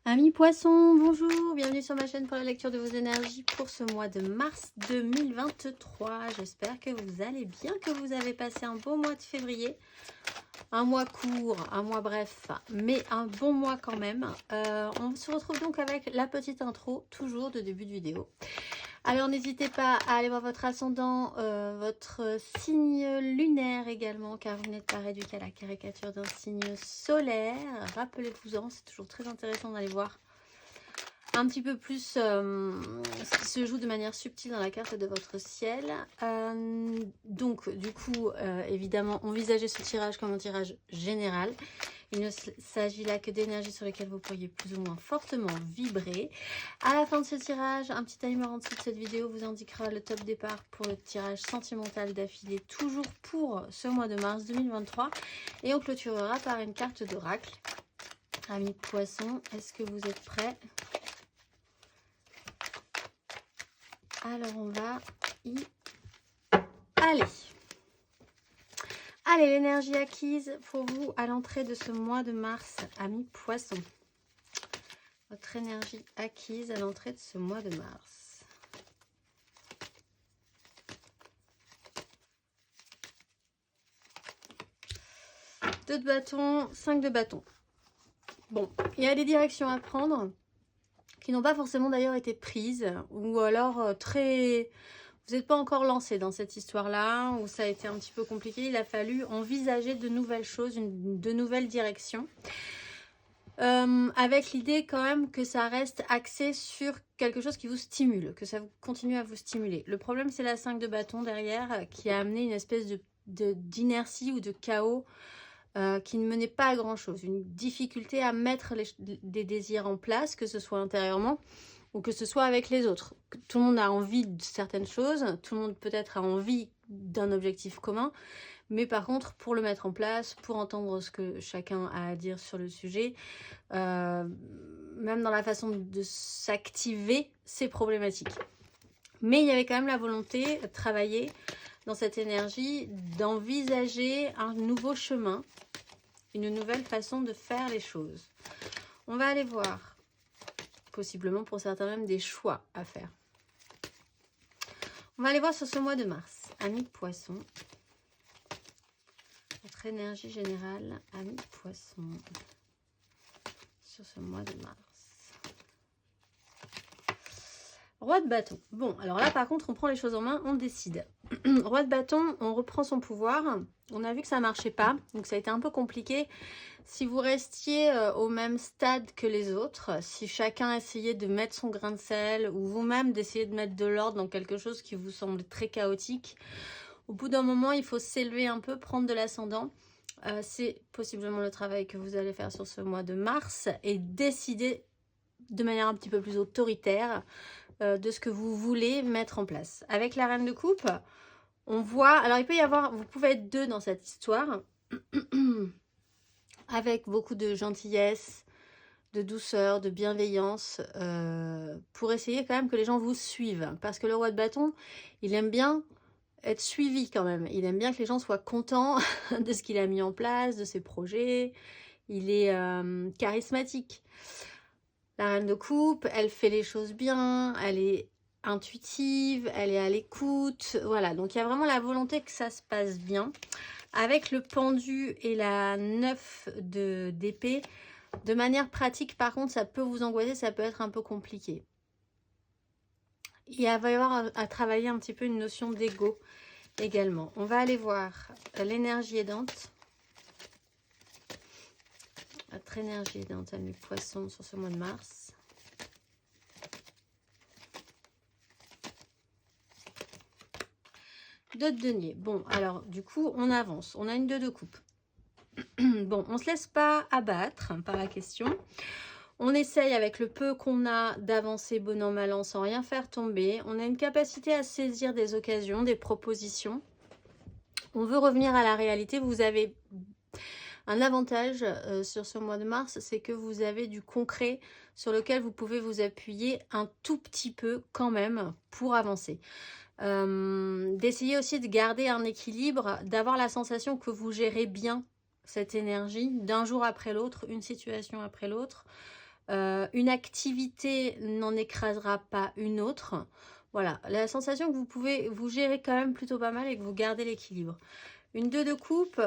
Amis poissons, bonjour, bienvenue sur ma chaîne pour la lecture de vos énergies pour ce mois de mars 2023. J'espère que vous allez bien, que vous avez passé un beau mois de février. Un mois court, un mois bref, mais un bon mois quand même. On se retrouve donc avec la petite intro, toujours de début de vidéo. Alors n'hésitez pas à aller voir votre ascendant, votre signe lunaire également, car vous n'êtes pas réduit qu'à la caricature d'un signe solaire. Rappelez-vous-en, c'est toujours très intéressant d'aller voir un petit peu plus ce qui se joue de manière subtile dans la carte de votre ciel. Donc du coup, évidemment, envisagez ce tirage comme un tirage général. Il ne s'agit là que d'énergies sur lesquelles vous pourriez plus ou moins fortement vibrer. À la fin de ce tirage, un petit timer en dessous de cette vidéo vous indiquera le top départ pour le tirage sentimental d'affilée, toujours pour ce mois de mars 2023. Et on clôturera par une carte d'oracle. Amis poissons, est-ce que vous êtes prêts? Alors on va y aller. Allez, l'énergie acquise pour vous à l'entrée de ce mois de mars, amis poissons. Votre énergie acquise à l'entrée de ce mois de mars. Deux de bâton, 5 de bâton. Bon, il y a des directions à prendre qui n'ont pas forcément d'ailleurs été prises, ou alors très... Vous n'êtes pas encore lancé dans cette histoire-là, où ça a été un petit peu compliqué. Il a fallu envisager de nouvelles choses, de nouvelles directions. Avec l'idée quand même que ça reste axé sur quelque chose qui vous stimule, que ça continue à vous stimuler. Le problème, c'est la 5 de bâton derrière, qui a amené une espèce d'inertie ou de chaos qui ne menait pas à grand-chose. Une difficulté à mettre des désirs en place, que ce soit intérieurement ou que ce soit avec les autres. Tout le monde a envie de certaines choses, tout le monde peut-être a envie d'un objectif commun, mais par contre, pour le mettre en place, pour entendre ce que chacun a à dire sur le sujet, même dans la façon de s'activer, c'est problématique. Mais il y avait quand même la volonté de travailler dans cette énergie, d'envisager un nouveau chemin, une nouvelle façon de faire les choses. On va aller voir, possiblement pour certains même, des choix à faire. On va aller voir sur ce mois de mars, amis poissons. Votre énergie générale, amis poissons, sur ce mois de mars. Roi de bâton. Bon, alors là, par contre, on prend les choses en main, on décide. Roi de bâton, on reprend son pouvoir. On a vu que ça ne marchait pas, donc ça a été un peu compliqué. Si vous restiez au même stade que les autres, si chacun essayait de mettre son grain de sel, ou vous-même d'essayer de mettre de l'ordre dans quelque chose qui vous semble très chaotique, au bout d'un moment, il faut s'élever un peu, prendre de l'ascendant. C'est possiblement le travail que vous allez faire sur ce mois de mars, et décider de manière un petit peu plus autoritaire de ce que vous voulez mettre en place. Avec la reine de coupe, on voit... Alors, il peut y avoir... Vous pouvez être deux dans cette histoire, avec beaucoup de gentillesse, de douceur, de bienveillance, pour essayer quand même que les gens vous suivent. Parce que le roi de bâton, il aime bien être suivi quand même. Il aime bien que les gens soient contents de ce qu'il a mis en place, de ses projets. Il est charismatique. La reine de coupe, elle fait les choses bien, elle est intuitive, elle est à l'écoute. Voilà, donc il y a vraiment la volonté que ça se passe bien. Avec le pendu et la 9 d'épée, de manière pratique, par contre, ça peut vous angoisser, ça peut être un peu compliqué. Il va y avoir à travailler un petit peu une notion d'ego également. On va aller voir l'énergie aidante. Votre énergie aidante, amis poissons, sur ce mois de mars. Deux de denier. Bon, alors, du coup, on avance. On a une 2 de coupe. Bon, on ne se laisse pas abattre par la question. On essaye avec le peu qu'on a d'avancer bon an mal an sans rien faire tomber. On a une capacité à saisir des occasions, des propositions. On veut revenir à la réalité. Vous avez un avantage sur ce mois de mars, c'est que vous avez du concret sur lequel vous pouvez vous appuyer un tout petit peu quand même pour avancer. D'essayer aussi de garder un équilibre, d'avoir la sensation que vous gérez bien cette énergie d'un jour après l'autre, une situation après l'autre. Une activité n'en écrasera pas une autre. Voilà, la sensation que vous pouvez vous gérer quand même plutôt pas mal et que vous gardez l'équilibre. Une 2 de coupe,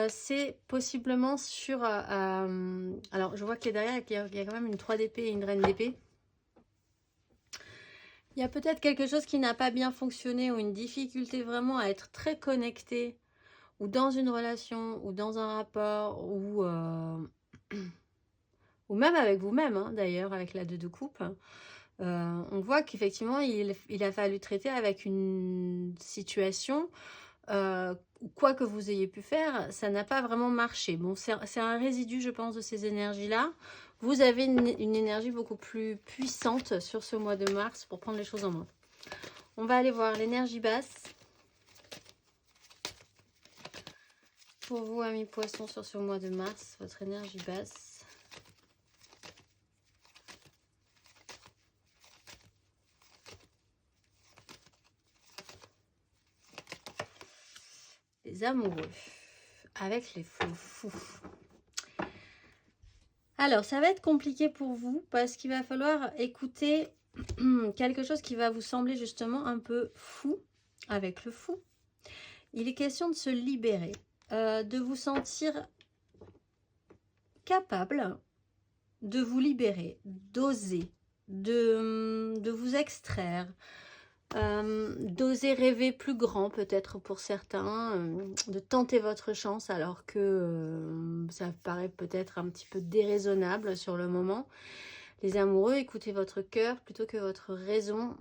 c'est possiblement sur... alors, je vois qu'il y a derrière, il y a quand même une 3 d'épée et une reine d'épée. Il y a peut-être quelque chose qui n'a pas bien fonctionné ou une difficulté vraiment à être très connecté ou dans une relation ou dans un rapport ou même avec vous-même, hein, d'ailleurs, avec la 2 de coupe. On voit qu'effectivement, il a fallu traiter avec une situation, quoi que vous ayez pu faire, ça n'a pas vraiment marché. Bon, c'est un résidu, je pense, de ces énergies-là. Vous avez une énergie beaucoup plus puissante sur ce mois de mars pour prendre les choses en main. On va aller voir l'énergie basse. Pour vous, amis poissons, sur ce mois de mars, votre énergie basse. Les amoureux, avec les fous. Alors, ça va être compliqué pour vous parce qu'il va falloir écouter quelque chose qui va vous sembler justement un peu fou avec le fou. Il est question de se libérer, de vous sentir capable de vous libérer, d'oser, de vous extraire, d'oser rêver plus grand peut-être pour certains, de tenter votre chance alors que ça paraît peut-être un petit peu déraisonnable sur le moment. Les amoureux, écoutez votre cœur plutôt que votre raison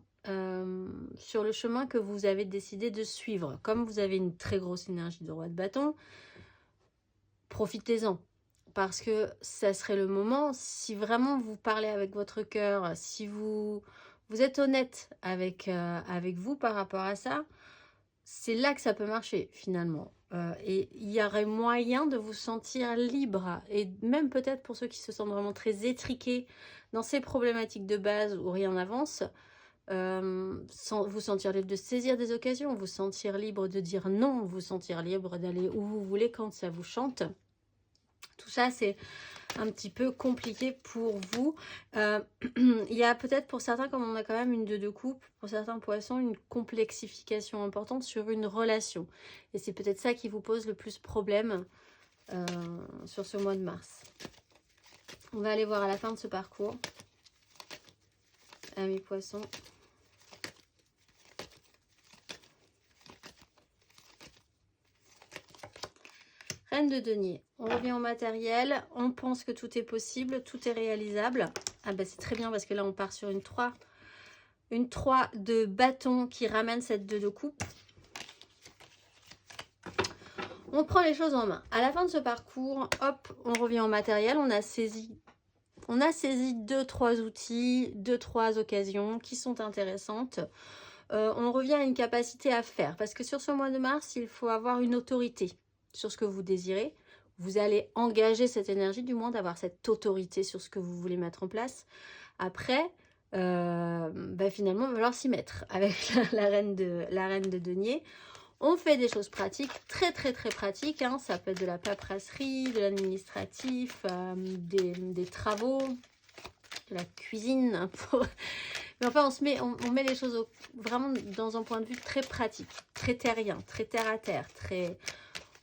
sur le chemin que vous avez décidé de suivre. Comme vous avez une très grosse énergie de roi de bâton, profitez-en. Parce que ça serait le moment, si vraiment vous parlez avec votre cœur, si vous êtes honnête avec vous par rapport à ça, c'est là que ça peut marcher finalement. Et il y aurait moyen de vous sentir libre. Et même peut-être pour ceux qui se sentent vraiment très étriqués dans ces problématiques de base où rien n'avance, vous sentir libre de saisir des occasions, vous sentir libre de dire non, vous sentir libre d'aller où vous voulez quand ça vous chante. Tout ça, c'est un petit peu compliqué pour vous. Il y a peut-être pour certains, comme on a quand même une 2 de coupe, pour certains poissons, une complexification importante sur une relation. Et c'est peut-être ça qui vous pose le plus problème sur ce mois de mars. On va aller voir à la fin de ce parcours. Amis poissons. Reine de denier, on revient au matériel, on pense que tout est possible, tout est réalisable. Ah ben c'est très bien parce que là on part sur une 3 de bâton qui ramène cette 2 de coupe. On prend les choses en main. À la fin de ce parcours, hop, on revient au matériel, on a saisi 2-3 outils, 2-3 occasions qui sont intéressantes. On revient à une capacité à faire parce que sur ce mois de mars, il faut avoir une autorité sur ce que vous désirez. Vous allez engager cette énergie, du moins d'avoir cette autorité sur ce que vous voulez mettre en place. Après, finalement, il va falloir s'y mettre avec la reine de denier. On fait des choses pratiques, très pratiques. Hein. Ça peut être de la paperasserie, de l'administratif, des travaux, de la cuisine. Mais enfin, on met les choses vraiment dans un point de vue très pratique, très terrien, très terre à terre, très...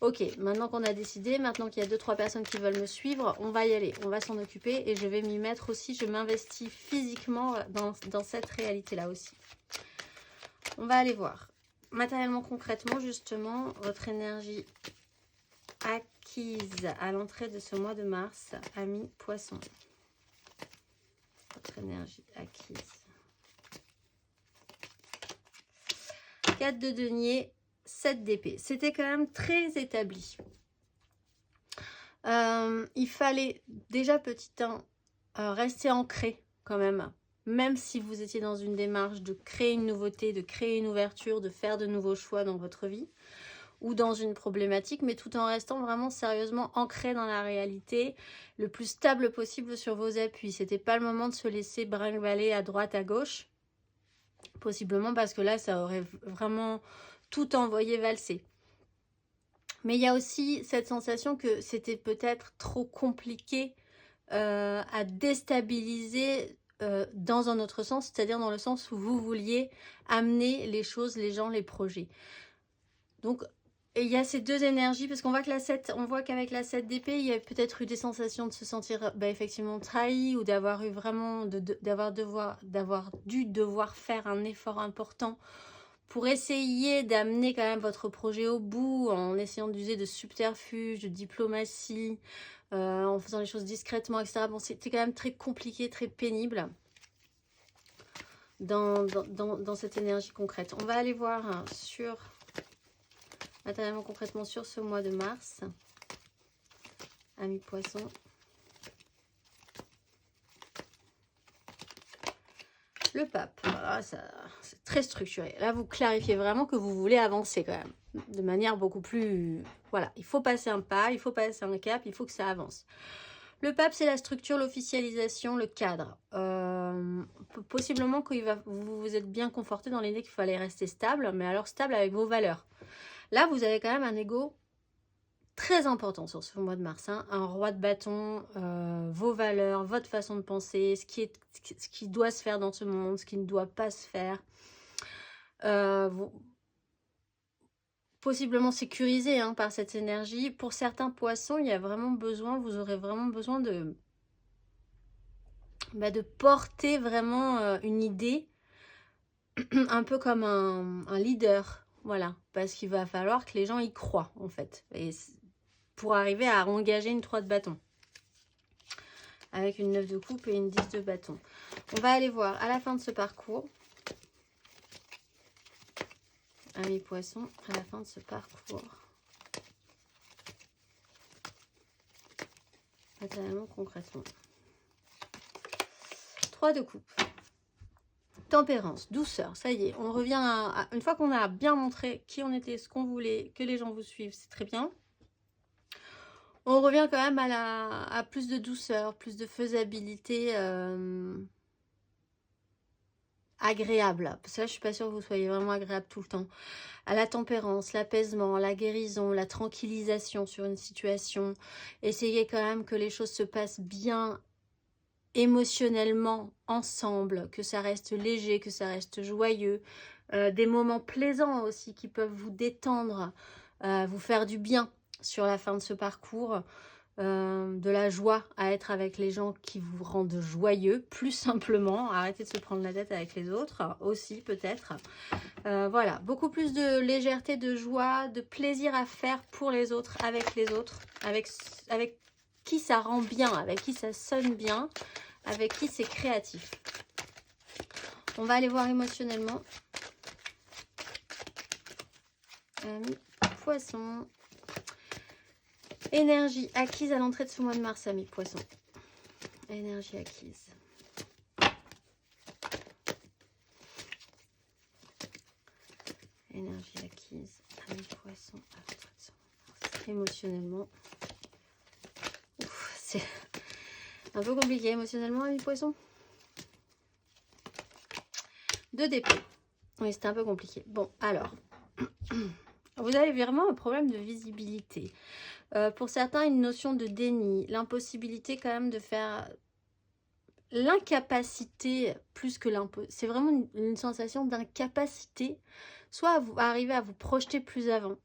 Ok, maintenant qu'on a décidé, maintenant qu'il y a 2-3 personnes qui veulent me suivre, on va y aller, on va s'en occuper et je vais m'y mettre aussi. Je m'investis physiquement dans cette réalité-là aussi. On va aller voir matériellement, concrètement, justement, votre énergie acquise à l'entrée de ce mois de mars, amis poissons. Votre énergie acquise. 4 de denier, 7 d'épée. C'était quand même très établi. Il fallait déjà petit 1 rester ancré quand même si vous étiez dans une démarche de créer une nouveauté, de créer une ouverture, de faire de nouveaux choix dans votre vie ou dans une problématique, mais tout en restant vraiment sérieusement ancré dans la réalité, le plus stable possible sur vos appuis. C'était pas le moment de se laisser brinque-baller à droite, à gauche, possiblement parce que là, ça aurait vraiment tout envoyé valser. Mais il y a aussi cette sensation que c'était peut-être trop compliqué à déstabiliser dans un autre sens, c'est-à-dire dans le sens où vous vouliez amener les choses, les gens, les projets. Donc, il y a ces deux énergies, parce qu'on voit que on voit qu'avec la 7 d'épée, il y a peut-être eu des sensations de se sentir effectivement trahi, ou d'avoir eu vraiment, d'avoir dû devoir faire un effort important pour essayer d'amener quand même votre projet au bout, en essayant d'user de subterfuges, de diplomatie, en faisant les choses discrètement, etc. Bon, c'était quand même très compliqué, très pénible dans cette énergie concrète. On va aller voir sur, matériellement concrètement, sur ce mois de mars, amis poissons. Le pape, voilà, c'est très structuré. Là, vous clarifiez vraiment que vous voulez avancer quand même, de manière beaucoup plus... Voilà, il faut passer un pas, il faut passer un cap, il faut que ça avance. Le pape, c'est la structure, l'officialisation, le cadre. Possiblement que vous vous êtes bien conforté dans l'idée qu'il fallait rester stable, mais alors stable avec vos valeurs. Là, vous avez quand même un ego très important sur ce mois de mars, hein. Un roi de bâton, vos valeurs, votre façon de penser, ce qui doit se faire dans ce monde, ce qui ne doit pas se faire. Possiblement sécurisé par cette énergie. Pour certains poissons, il y a vraiment besoin, vous aurez vraiment besoin de porter vraiment une idée, un peu comme un leader, voilà, parce qu'il va falloir que les gens y croient en fait, et pour arriver à engager une 3 de bâton, avec une 9 de coupe et une 10 de bâton. On va aller voir à la fin de ce parcours, amis poissons, à la fin de ce parcours, matériellement, concrètement. 3 de coupe. Tempérance, douceur, ça y est, on revient à une fois qu'on a bien montré qui on était, ce qu'on voulait, que les gens vous suivent, c'est très bien. On revient quand même à plus de douceur, plus de faisabilité agréable. Parce que là, je suis pas sûre que vous soyez vraiment agréable tout le temps. À la tempérance, l'apaisement, la guérison, la tranquillisation sur une situation. Essayez quand même que les choses se passent bien émotionnellement ensemble, que ça reste léger, que ça reste joyeux, des moments plaisants aussi qui peuvent vous détendre, vous faire du bien sur la fin de ce parcours, de la joie à être avec les gens qui vous rendent joyeux, plus simplement, arrêtez de se prendre la tête avec les autres aussi peut-être, voilà, beaucoup plus de légèreté, de joie, de plaisir à faire pour les autres, avec qui ça rend bien, avec qui ça sonne bien, avec qui c'est créatif. On va aller voir émotionnellement. Amis poissons. Énergie acquise à l'entrée de ce mois de mars, amis poissons. Énergie acquise. Énergie acquise, amis poissons, à l'entrée de ce mois de mars. Émotionnellement. C'est un peu compliqué émotionnellement, amis poissons. 2 d'épée. Oui, c'était un peu compliqué. Bon, alors. Vous avez vraiment un problème de visibilité. Pour certains, une notion de déni. L'impossibilité quand même de faire... L'incapacité, plus que l'impossibilité. C'est vraiment une sensation d'incapacité. Soit à arriver à vous projeter plus avant.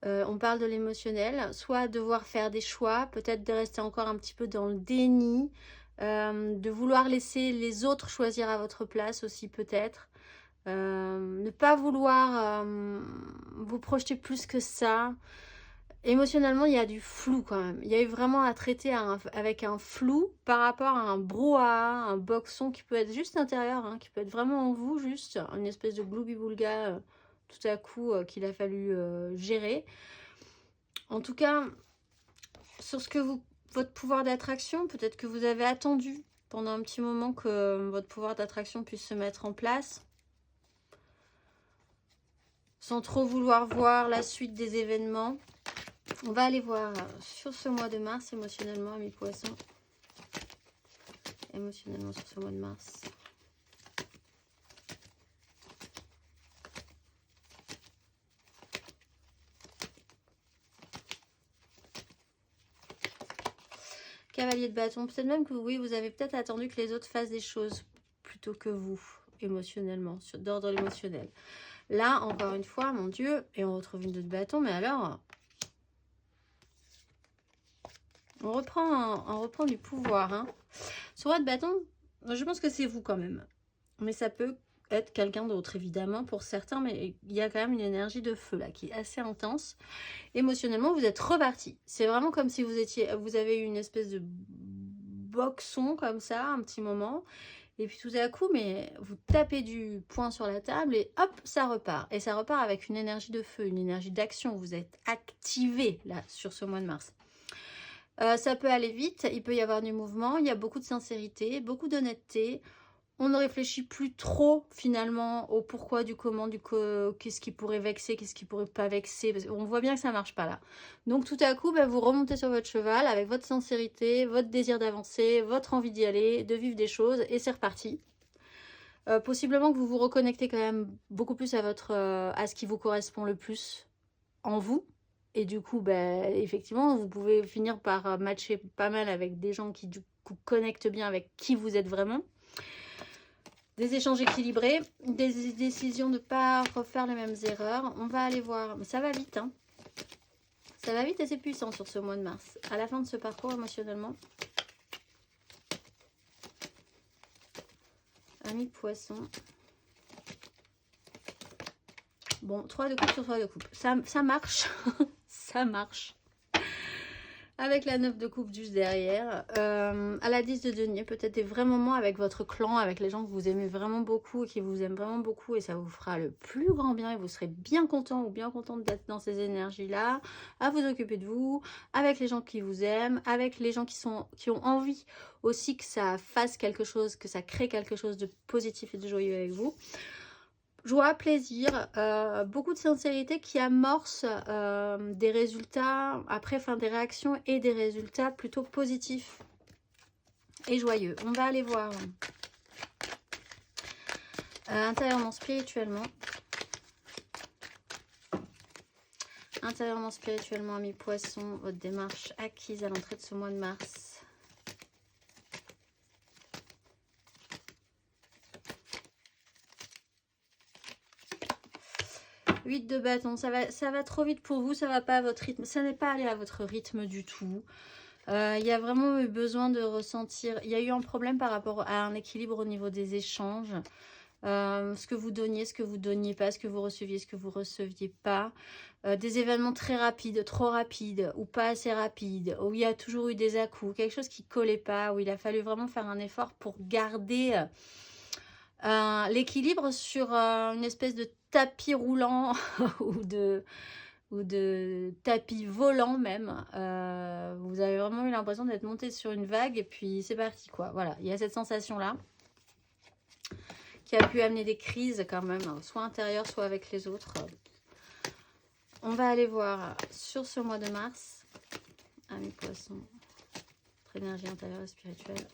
On parle de l'émotionnel. Soit devoir faire des choix. Peut-être de rester encore un petit peu dans le déni. De vouloir laisser les autres choisir à votre place aussi peut-être. Ne pas vouloir vous projeter plus que ça. Émotionnellement, il y a du flou quand même. Il y a eu vraiment à traiter avec un flou par rapport à un brouhaha, un boxon qui peut être juste intérieur, qui peut être vraiment en vous, juste une espèce de gloubi-boulga tout à coup qu'il a fallu gérer. En tout cas, sur ce que votre pouvoir d'attraction, peut-être que vous avez attendu pendant un petit moment que votre pouvoir d'attraction puisse se mettre en place. Sans trop vouloir voir la suite des événements. On va aller voir sur ce mois de mars, émotionnellement, amis poissons. Émotionnellement sur ce mois de mars. Cavalier de bâton. Peut-être même que oui, vous avez peut-être attendu que les autres fassent des choses plutôt que vous, émotionnellement, d'ordre émotionnel. Là, encore une fois, mon Dieu, et on retrouve une 2 de bâton, mais alors, on reprend du pouvoir. Hein. Ce roi de bâton, je pense que c'est vous quand même. Mais ça peut être quelqu'un d'autre, évidemment, pour certains, mais il y a quand même une énergie de feu, là, qui est assez intense. Émotionnellement, vous êtes reparti. C'est vraiment comme si vous avez eu une espèce de boxon, comme ça, un petit moment. Et puis tout à coup, mais vous tapez du poing sur la table et hop, ça repart. Et ça repart avec une énergie de feu, une énergie d'action. Vous êtes activé, là, sur ce mois de mars. Ça peut aller vite, il peut y avoir du mouvement, il y a beaucoup de sincérité, beaucoup d'honnêteté. On ne réfléchit plus trop finalement au pourquoi, du comment, qu'est-ce qui pourrait vexer, qu'est-ce qui pourrait pas vexer. Parce qu'on voit bien que ça marche pas là. Donc tout à coup, vous remontez sur votre cheval avec votre sincérité, votre désir d'avancer, votre envie d'y aller, de vivre des choses et c'est reparti. Possiblement que vous vous reconnectez quand même beaucoup plus à ce qui vous correspond le plus en vous. Et du coup, effectivement, vous pouvez finir par matcher pas mal avec des gens qui du coup connectent bien avec qui vous êtes vraiment. Des échanges équilibrés, des décisions de ne pas refaire les mêmes erreurs. On va aller voir, mais ça va vite. Hein. Ça va vite et c'est puissant sur ce mois de mars. À la fin de ce parcours émotionnellement. Ami poisson. Bon, 3 de coupe sur 3 de coupe. Ça marche. Ça marche. Avec la 9 de coupe juste derrière. À la 10 de denier, peut-être des vrais moments avec votre clan, avec les gens que vous aimez vraiment beaucoup et qui vous aiment vraiment beaucoup. Et ça vous fera le plus grand bien et vous serez bien content ou bien contente d'être dans ces énergies-là, à vous occuper de vous, avec les gens qui vous aiment, avec les gens qui ont envie aussi que ça fasse quelque chose, que ça crée quelque chose de positif et de joyeux avec vous. Joie, plaisir, beaucoup de sincérité qui amorce des résultats, après, des réactions et des résultats plutôt positifs et joyeux. On va aller voir intérieurement, spirituellement. Intérieurement, spirituellement, amis poissons, votre démarche acquise à l'entrée de ce mois de mars. 8 de bâton, ça va trop vite pour vous, ça va pas à votre rythme, ça n'est pas allé à votre rythme du tout. Il y a vraiment eu besoin de ressentir, il y a eu un problème par rapport à un équilibre au niveau des échanges. Ce que vous donniez pas, ce que vous receviez pas. Des événements très rapides, trop rapides ou pas assez rapides, où il y a toujours eu des à-coups, quelque chose qui collait pas, où il a fallu vraiment faire un effort pour garder l'équilibre sur une espèce de tapis roulant ou de tapis volant même. Vous avez vraiment eu l'impression d'être monté sur une vague et puis c'est parti quoi. Voilà, il y a cette sensation là qui a pu amener des crises quand même, soit intérieures, soit avec les autres. On va aller voir sur ce mois de mars, amis poissons, votre énergie intérieure et spirituelle.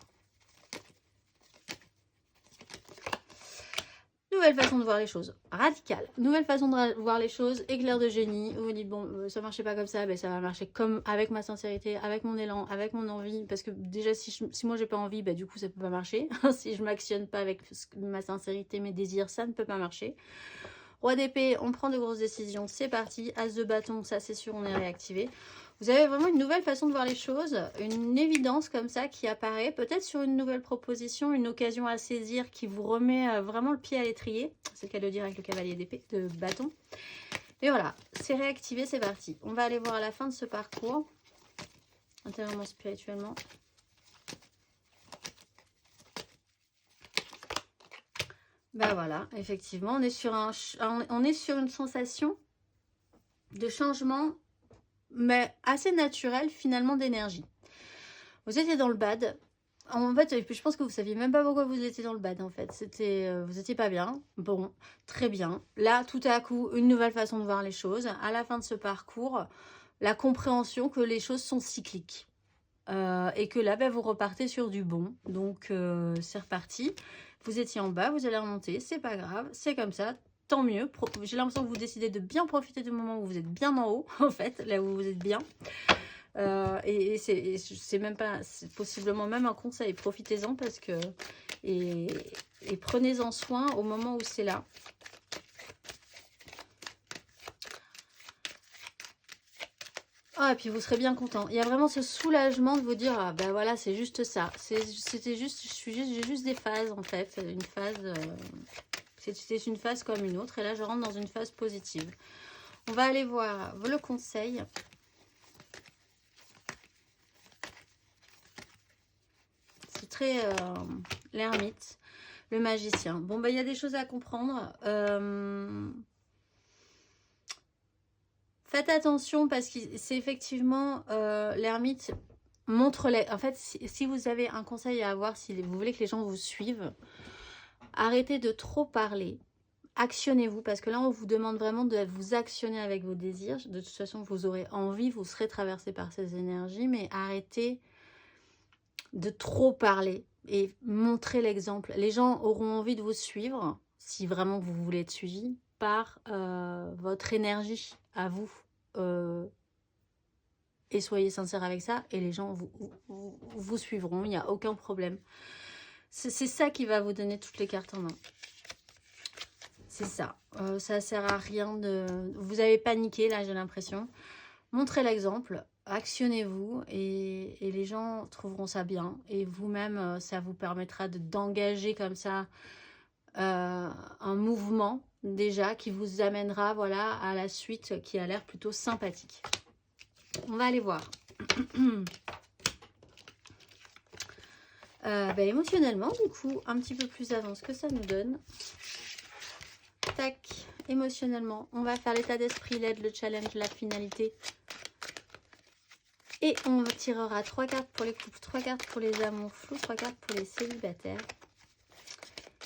Nouvelle façon de voir les choses, radicale. Nouvelle façon de voir les choses, éclair de génie. Vous vous dites, bon, ça marchait pas comme ça, ça va marcher comme avec ma sincérité, avec mon élan, avec mon envie. Parce que déjà, si moi j'ai pas envie, du coup, ça peut pas marcher. Si je m'actionne pas avec ma sincérité, mes désirs, ça ne peut pas marcher. Roi d'épée, on prend de grosses décisions, c'est parti. As de bâton, ça c'est sûr, on est réactivé. Vous avez vraiment une nouvelle façon de voir les choses, une évidence comme ça qui apparaît, peut-être sur une nouvelle proposition, une occasion à saisir qui vous remet vraiment le pied à l'étrier. C'est le cas de dire avec le cavalier d'épée, de bâton. Et voilà, c'est réactivé, c'est parti. On va aller voir à la fin de ce parcours, intérieurement, spirituellement. Voilà, effectivement, on est sur une sensation de changement, mais assez naturel finalement d'énergie. Vous étiez dans le bad. En fait, je pense que vous saviez même pas pourquoi vous étiez dans le bad en fait. Vous étiez pas bien. Bon, très bien. Là, tout à coup, une nouvelle façon de voir les choses. À la fin de ce parcours, la compréhension que les choses sont cycliques. Et que là, vous repartez sur du bon. Donc, c'est reparti. Vous étiez en bas, vous allez remonter. C'est pas grave, c'est comme ça. Tant mieux. J'ai l'impression que vous décidez de bien profiter du moment où vous êtes bien en haut, en fait, là où vous êtes bien. Et c'est même pas, c'est possiblement même un conseil. Profitez-en parce que et prenez-en soin au moment où c'est là. Ah, et puis vous serez bien content. Il y a vraiment ce soulagement de vous dire, ah ben voilà, c'est juste ça. C'était juste, j'ai juste des phases en fait. Une phase, c'était une phase comme une autre. Et là, je rentre dans une phase positive. On va aller voir le conseil. C'est très l'ermite, le magicien. Bon, ben il y a des choses à comprendre. Faites attention parce que c'est effectivement l'ermite montre les... En fait, si vous avez un conseil à avoir, si vous voulez que les gens vous suivent, arrêtez de trop parler. Actionnez-vous parce que là, on vous demande vraiment de vous actionner avec vos désirs. De toute façon, vous aurez envie, vous serez traversé par ces énergies, mais arrêtez de trop parler et montrez l'exemple. Les gens auront envie de vous suivre, si vraiment vous voulez être suivi, par votre énergie à vous. Et soyez sincère avec ça et les gens vous suivront, il n'y a aucun problème. C'est ça qui va vous donner toutes les cartes en main. C'est ça. Ça sert à rien de... Vous avez paniqué là, j'ai l'impression. Montrez l'exemple, actionnez-vous et les gens trouveront ça bien. Et vous-même, ça vous permettra d'engager comme ça un mouvement déjà qui vous amènera voilà, à la suite qui a l'air plutôt sympathique. On va aller voir. Émotionnellement, du coup, un petit peu plus avant ce que ça nous donne. Tac, émotionnellement, on va faire l'état d'esprit, l'aide, le challenge, la finalité. Et on tirera 3 cartes pour les couples, 3 cartes pour les amours flous, 3 cartes pour les célibataires.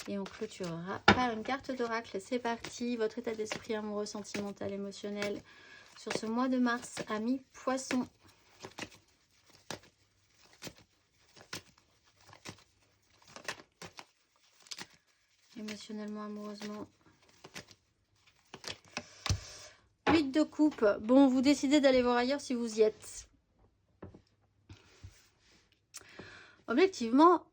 Et on clôturera par une carte d'oracle. C'est parti, votre état d'esprit amoureux, sentimental, émotionnel sur ce mois de mars, amis poissons. Émotionnellement, amoureusement. 8 de coupe. Bon, vous décidez d'aller voir ailleurs si vous y êtes. Objectivement,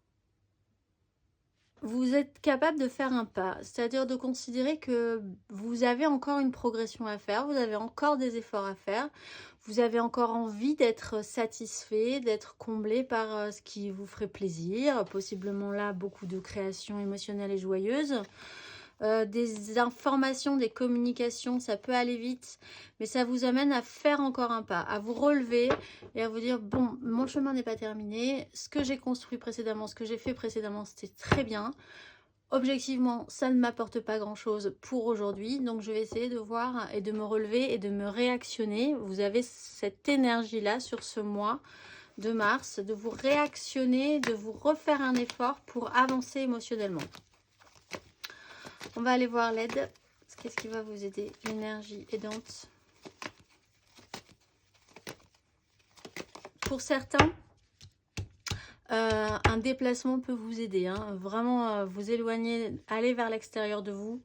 vous êtes capable de faire un pas. C'est-à-dire de considérer que vous avez encore une progression à faire. Vous avez encore des efforts à faire. Vous avez encore envie d'être satisfait, d'être comblé par ce qui vous ferait plaisir. Possiblement là, beaucoup de créations émotionnelles et joyeuses. Des informations, des communications, ça peut aller vite, mais ça vous amène à faire encore un pas, à vous relever et à vous dire, bon, mon chemin n'est pas terminé, ce que j'ai construit précédemment, ce que j'ai fait précédemment, c'était très bien. Objectivement, ça ne m'apporte pas grand-chose pour aujourd'hui, donc je vais essayer de voir et de me relever et de me réactionner. Vous avez cette énergie-là sur ce mois de mars, de vous réactionner, de vous refaire un effort pour avancer émotionnellement. On va aller voir l'aide. Qu'est-ce qui va vous aider? L'énergie aidante. Pour certains, un déplacement peut vous aider. Hein. Vraiment, vous éloigner, aller vers l'extérieur de vous,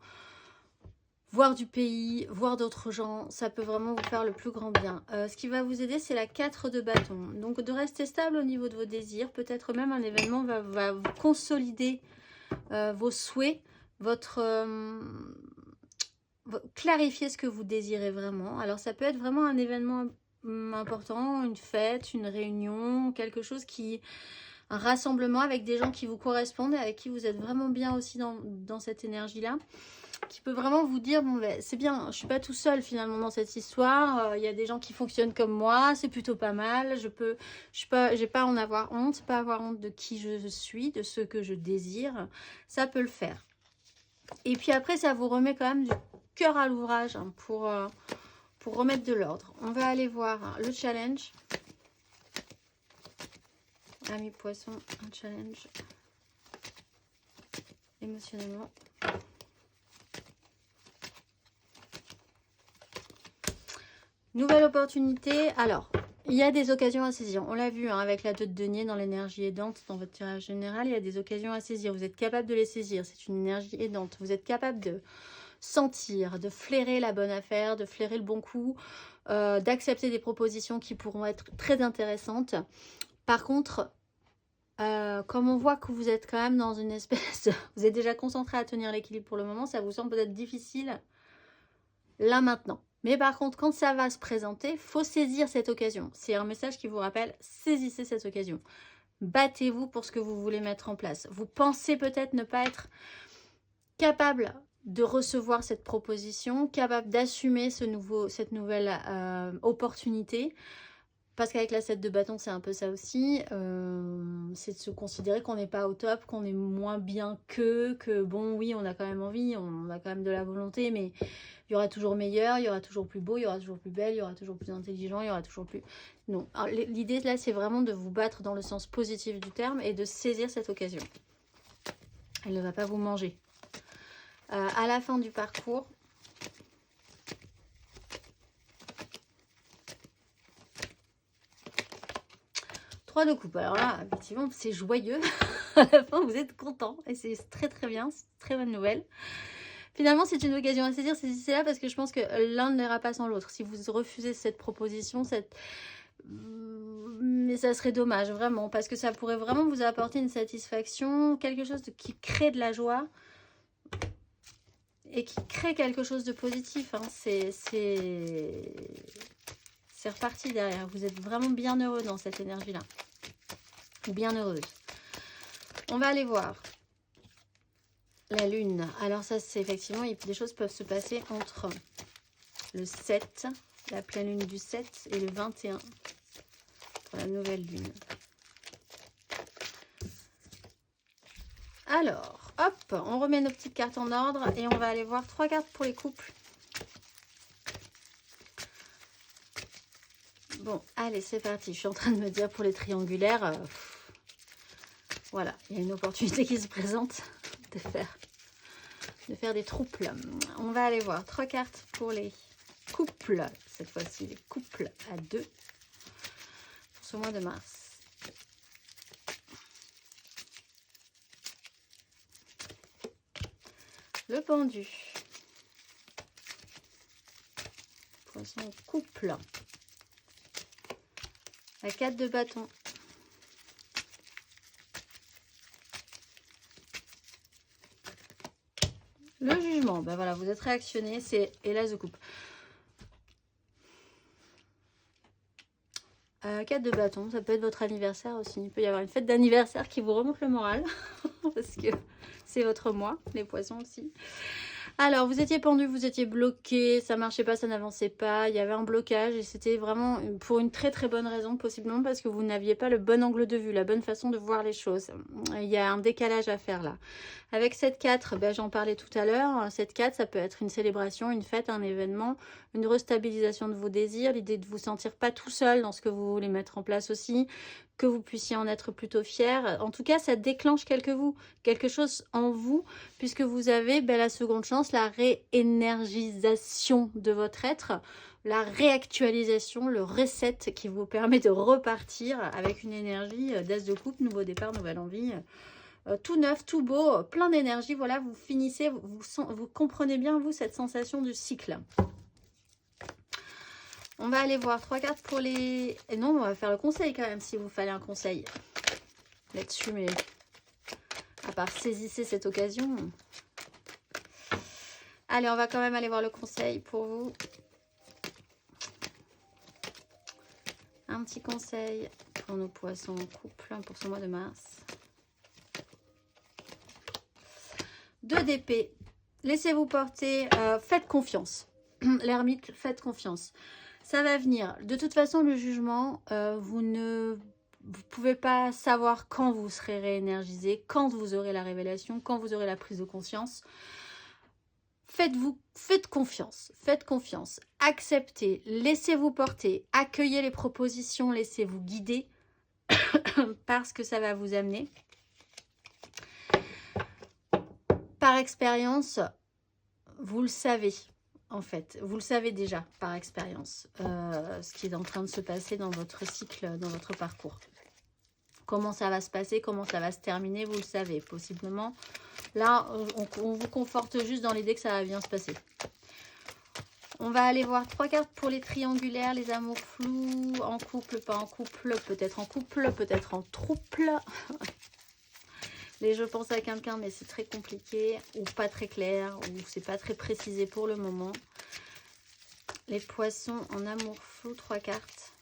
voir du pays, voir d'autres gens. Ça peut vraiment vous faire le plus grand bien. Ce qui va vous aider, c'est la 4 de bâton. Donc, de rester stable au niveau de vos désirs. Peut-être même un événement va vous consolider vos souhaits. Clarifier ce que vous désirez vraiment. Alors ça peut être vraiment un événement important, une fête, une réunion, quelque chose un rassemblement avec des gens qui vous correspondent et avec qui vous êtes vraiment bien aussi dans cette énergie là, qui peut vraiment vous dire, bon ben c'est bien, je suis pas tout seul finalement dans cette histoire, il y a des gens qui fonctionnent comme moi, c'est plutôt pas mal, j'ai pas à en avoir honte, pas avoir honte de qui je suis, de ce que je désire, ça peut le faire. Et puis après, ça vous remet quand même du cœur à l'ouvrage hein, pour remettre de l'ordre. On va aller voir le challenge. Amis poissons, un challenge émotionnellement. Nouvelle opportunité. Alors, il y a des occasions à saisir. On l'a vu hein, avec la 2 de denier dans l'énergie aidante, dans votre tirage général, il y a des occasions à saisir. Vous êtes capable de les saisir. C'est une énergie aidante. Vous êtes capable de sentir, de flairer la bonne affaire, de flairer le bon coup. d'accepter des propositions qui pourront être très intéressantes. Par contre, comme on voit que vous êtes quand même dans une espèce vous êtes déjà concentré à tenir l'équilibre pour le moment, ça vous semble peut-être difficile là maintenant. Mais par contre, quand ça va se présenter, il faut saisir cette occasion. C'est un message qui vous rappelle, saisissez cette occasion. Battez-vous pour ce que vous voulez mettre en place. Vous pensez peut-être ne pas être capable de recevoir cette proposition, capable d'assumer cette nouvelle opportunité. Parce qu'avec la 7 de bâton, c'est un peu ça aussi. C'est de se considérer qu'on n'est pas au top, qu'on est moins bien que bon, oui, on a quand même envie, on a quand même de la volonté, mais il y aura toujours meilleur, il y aura toujours plus beau, il y aura toujours plus belle, il y aura toujours plus intelligent, il y aura toujours plus... Non, l'idée là, c'est vraiment de vous battre dans le sens positif du terme et de saisir cette occasion. Elle ne va pas vous manger. À la fin du parcours, de coupe. Alors là, effectivement, c'est joyeux. À la fin, vous êtes content et c'est très très bien. C'est une très bonne nouvelle. Finalement, c'est une occasion à saisir, c'est là parce que je pense que l'un n'ira pas sans l'autre. Si vous refusez cette proposition, mais ça serait dommage, vraiment, parce que ça pourrait vraiment vous apporter une satisfaction, quelque chose qui crée de la joie et qui crée quelque chose de positif. Hein. C'est reparti derrière. Vous êtes vraiment bien heureux dans cette énergie-là. Ou bien heureuse. On va aller voir la lune. Alors ça, c'est effectivement, des choses peuvent se passer entre le 7, la pleine lune du 7 et le 21 pour la nouvelle lune. Alors, hop, on remet nos petites cartes en ordre et on va aller voir 3 cartes pour les couples. Bon, allez, c'est parti. Je suis en train de me dire pour les triangulaires, voilà, il y a une opportunité qui se présente de faire des trouples. On va aller voir 3 cartes pour les couples. Cette fois-ci, les couples à 2 pour ce mois de mars. Le pendu. Poisson couple. La 4 de bâton. Le jugement, ben voilà, vous êtes réactionné, c'est et l'as de coupe. 4 de bâton, ça peut être votre anniversaire aussi. Il peut y avoir une fête d'anniversaire qui vous remonte le moral. Parce que c'est votre mois, les poissons aussi. Alors, vous étiez pendu, vous étiez bloqué, ça marchait pas, ça n'avançait pas, il y avait un blocage et c'était vraiment pour une très très bonne raison, possiblement parce que vous n'aviez pas le bon angle de vue, la bonne façon de voir les choses. Il y a un décalage à faire là. Avec cette 4, ben, j'en parlais tout à l'heure, cette 4, ça peut être une célébration, une fête, un événement, une restabilisation de vos désirs, l'idée de vous sentir pas tout seul dans ce que vous voulez mettre en place aussi, que vous puissiez en être plutôt fier. En tout cas, ça déclenche quelque chose en vous, puisque vous avez la seconde chance, la réénergisation de votre être, la réactualisation, le reset qui vous permet de repartir avec une énergie d'as de coupe, nouveau départ, nouvelle envie, tout neuf, tout beau, plein d'énergie. Voilà, vous finissez, vous comprenez bien, vous, cette sensation du cycle. On va aller voir 3 cartes pour les... Et non, on va faire le conseil quand même, si vous fallait un conseil là-dessus, mais à part saisissez cette occasion. Allez, on va quand même aller voir le conseil pour vous. Un petit conseil pour nos poissons en couple pour ce mois de mars. 2 d'épée. Laissez-vous porter, faites confiance. L'ermite, faites confiance. Ça va venir. De toute façon, le jugement, vous ne pouvez pas savoir quand vous serez réénergisé, quand vous aurez la révélation, quand vous aurez la prise de conscience. Faites confiance, acceptez, laissez-vous porter, accueillez les propositions, laissez-vous guider parce que ça va vous amener. Par expérience, vous le savez. En fait, vous le savez déjà par expérience, ce qui est en train de se passer dans votre cycle, dans votre parcours. Comment ça va se passer, comment ça va se terminer, vous le savez. Possiblement, là, on vous conforte juste dans l'idée que ça va bien se passer. On va aller voir 3 cartes pour les triangulaires, les amours flous, en couple, pas en couple, peut-être en trouble. Les je pense à quelqu'un, mais c'est très compliqué, ou pas très clair, ou c'est pas très précisé pour le moment. Les poissons en amour flou, 3 cartes.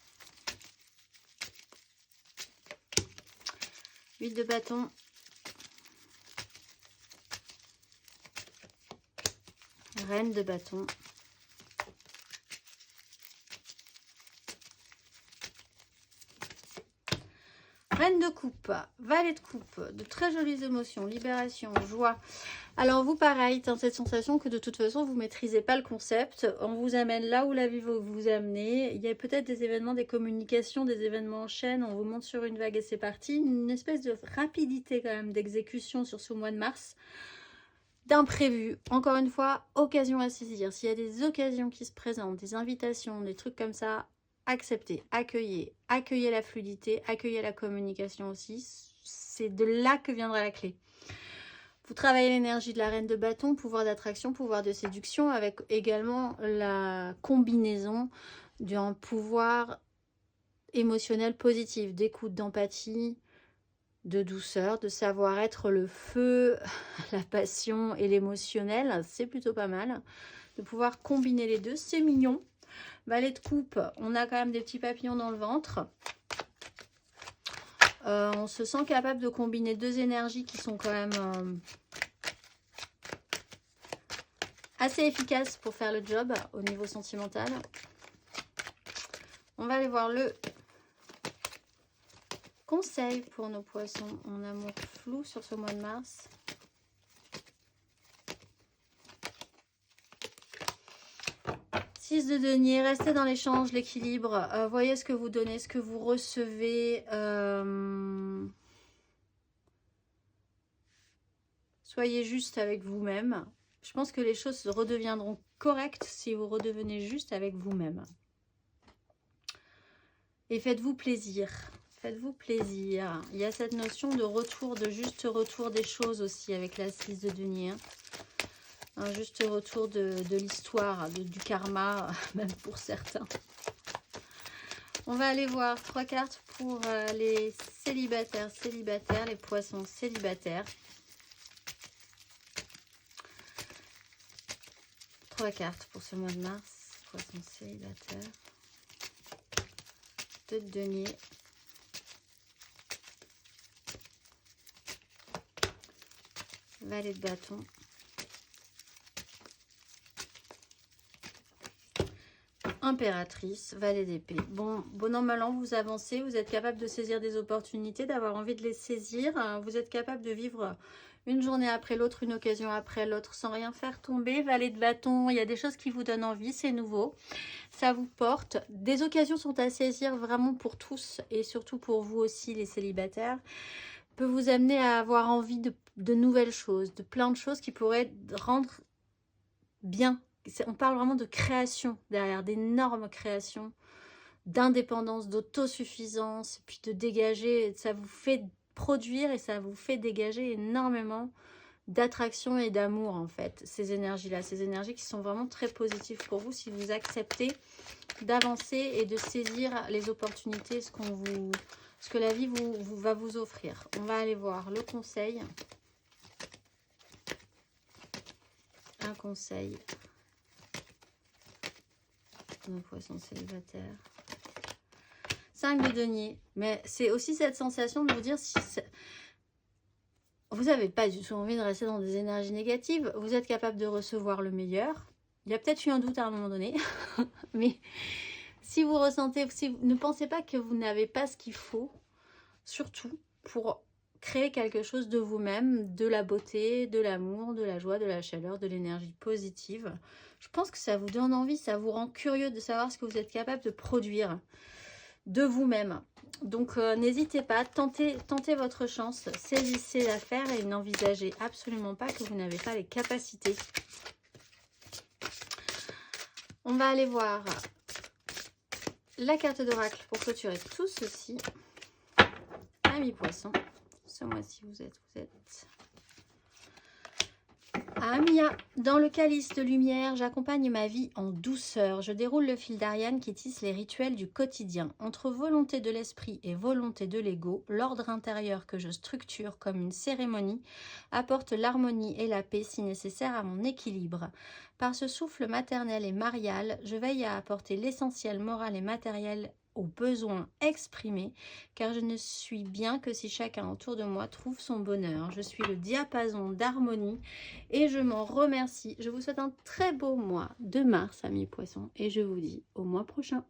8 de bâton. Reine de bâton. Reine de coupe, valet de coupe, de très jolies émotions, libération, joie. Alors vous pareil, dans cette sensation que de toute façon vous ne maîtrisez pas le concept, on vous amène là où la vie va vous amener. Il y a peut-être des événements, des communications, des événements en chaîne, on vous monte sur une vague et c'est parti. Une espèce de rapidité quand même d'exécution sur ce mois de mars. D'imprévu, encore une fois, occasion à saisir. S'il y a des occasions qui se présentent, des invitations, des trucs comme ça, acceptez, accueillez la fluidité, accueillez la communication aussi. C'est de là que viendra la clé. Vous travaillez l'énergie de la reine de bâton, pouvoir d'attraction, pouvoir de séduction, avec également la combinaison d'un pouvoir émotionnel positif, d'écoute, d'empathie, de douceur, de savoir être le feu, la passion et l'émotionnel. C'est plutôt pas mal de pouvoir combiner les deux, c'est mignon. Valet de coupe, on a quand même des petits papillons dans le ventre. On se sent capable de combiner deux énergies qui sont quand même assez efficaces pour faire le job au niveau sentimental. On va aller voir le conseil pour nos poissons en amour flou sur ce mois de mars. De denier, restez dans l'échange, l'équilibre, voyez ce que vous donnez, ce que vous recevez, soyez juste avec vous-même. Je pense que les choses redeviendront correctes si vous redevenez juste avec vous-même. Et faites-vous plaisir, faites-vous plaisir. Il y a cette notion de retour, de juste retour des choses aussi avec la 6 de denier. Un juste retour de l'histoire, du karma, même pour certains. On va aller voir 3 cartes pour les célibataires, les poissons célibataires. 3 cartes pour ce mois de mars, poissons célibataires. 2 de denier. Valet de bâton. Impératrice, valet d'épée. Bon an, mal an, vous avancez, vous êtes capable de saisir des opportunités, d'avoir envie de les saisir. Vous êtes capable de vivre une journée après l'autre, une occasion après l'autre, sans rien faire tomber. Valet de bâton, il y a des choses qui vous donnent envie, c'est nouveau. Ça vous porte. Des occasions sont à saisir vraiment pour tous et surtout pour vous aussi, les célibataires. Peut vous amener à avoir envie de nouvelles choses, de plein de choses qui pourraient rendre bien. On parle vraiment de création derrière, d'énormes créations, d'indépendance, d'autosuffisance, puis de dégager, ça vous fait produire et ça vous fait dégager énormément d'attraction et d'amour en fait, ces énergies-là, ces énergies qui sont vraiment très positives pour vous si vous acceptez d'avancer et de saisir les opportunités, ce que la vie va vous offrir. On va aller voir le conseil. Un conseil. Nos poissons célibataires. 5 de denier. Mais c'est aussi cette sensation de vous dire si vous n'avez pas du tout envie de rester dans des énergies négatives. Vous êtes capable de recevoir le meilleur. Il y a peut-être eu un doute à un moment donné. Mais si vous ressentez, si vous ne pensez pas que vous n'avez pas ce qu'il faut, surtout pour créer quelque chose de vous-même, de la beauté, de l'amour, de la joie, de la chaleur, de l'énergie positive. Je pense que ça vous donne envie, ça vous rend curieux de savoir ce que vous êtes capable de produire de vous-même. Donc n'hésitez pas, tentez votre chance, saisissez l'affaire et n'envisagez absolument pas que vous n'avez pas les capacités. On va aller voir la carte d'oracle pour clôturer tout ceci. Amis poissons, ce mois-ci vous êtes Amia, dans le calice de lumière, j'accompagne ma vie en douceur. Je déroule le fil d'Ariane qui tisse les rituels du quotidien. Entre volonté de l'esprit et volonté de l'ego, l'ordre intérieur que je structure comme une cérémonie apporte l'harmonie et la paix si nécessaire à mon équilibre. Par ce souffle maternel et marial, je veille à apporter l'essentiel moral et matériel aux besoins exprimés, car je ne suis bien que si chacun autour de moi trouve son bonheur. Je suis le diapason d'harmonie et je m'en remercie. Je vous souhaite un très beau mois de mars, amis poissons, et je vous dis au mois prochain.